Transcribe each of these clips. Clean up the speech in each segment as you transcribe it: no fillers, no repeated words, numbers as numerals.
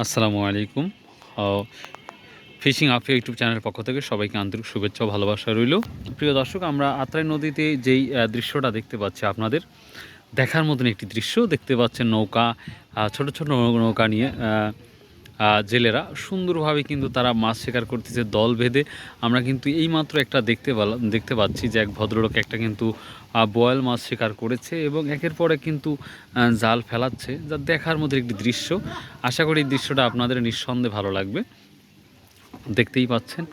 আসসালামু আলাইকুম। Fishing Afia YouTube চ্যানেলের পক্ষ থেকে সবাইকে আন্তরিক শুভেচ্ছা ও ভালোবাসা রইল। প্রিয় দর্শক, আমরা আত্রাই নদীতে যেই দৃশ্যটা দেখতে পাচ্ছি, আপনাদের দেখার মতন একটি দৃশ্য দেখতে পাচ্ছেন। নৌকা, ছোট ছোট নৌকা নিয়ে জেলেরা সুন্দরভাবে কিন্তু তারা মাছ শিকার করতেছে দল বেঁধে। আমরা কিন্তু এইমাত্র একটা দেখতে পাচ্ছি যে এক ভদ্রলোক একটা কিন্তু বোয়াল মাছ শিকার করেছে এবং একের পরে কিন্তু জাল ফেলাচ্ছে, যা দেখার মতো একটি দৃশ্য। আশা করি এই দৃশ্যটা আপনাদের নিঃসন্দেহে ভালো লাগবে। দেখতেই পাচ্ছেন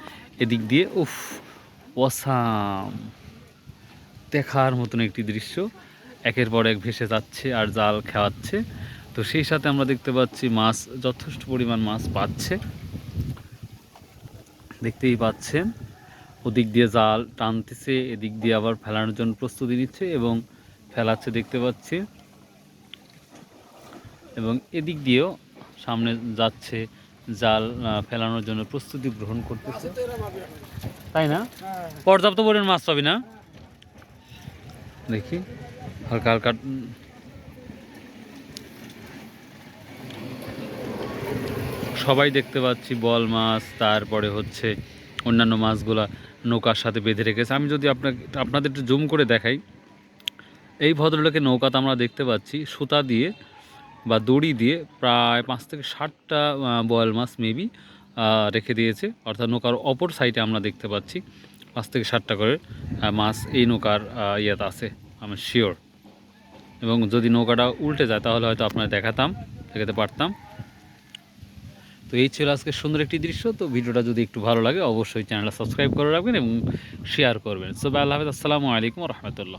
এদিক দিয়ে, উফ, অসাম, দেখার মতন একটি দৃশ্য। একের পর এক ভেসে যাচ্ছে আর জাল খাওয়াচ্ছে। তো সেই সাথে আমরা দেখতে পাচ্ছি মাছ, যথেষ্ট পরিমাণ মাছ পাচ্ছে, দেখতেই পাচ্ছেন। ওদিক দিয়ে জাল টানতেছে, এদিক দিয়ে আবার ফেলানোর জন্য প্রস্তুতি নিচ্ছে এবং ফেলাচ্ছে দেখতে পাচ্ছি। এবং এদিক দিয়েও সামনে যাচ্ছে, জাল ফেলানোর জন্য প্রস্তুতি গ্রহণ করতেছে, তাই না? পর্যাপ্ত পরিমাণ মাছ পাবি না, দেখি হালকা হালকা। সবাই দেখতে পাচ্ছি বল মাছ, তারপরে হচ্ছে অন্যান্য মাছগুলা নৌকার সাথে বেঁধে রেখেছে। আমি যদি আপনাদের একটু জুম করে দেখাই, এই ভদ্রলোকের নৌকাতে আমরা দেখতে পাচ্ছি সুতা দিয়ে বা দড়ি দিয়ে প্রায় 5 থেকে 7টা বোয়াল মাছ মেবি রেখে দিয়েছে। অর্থাৎ নৌকার অপর সাইডে আমরা দেখতে পাচ্ছি 5 থেকে 7টা করে মাছ এই নৌকার ইয়েতে আছে, আমি শিওর। এবং যদি নৌকাটা উল্টে যায় তাহলে হয়তো আপনারা দেখাতে পারতাম। তো এই ছিল আজকে সুন্দর একটি দৃশ্য। তো ভিডিওটা যদি একটু ভালো লাগে অবশ্যই চ্যানেলটা সাবস্ক্রাইব করে রাখবেন এবং শেয়ার করবেন। সো আল্লাহ হাফেজ, আসসালামু আলাইকুম ওয়া রাহমাতুল্লাহ।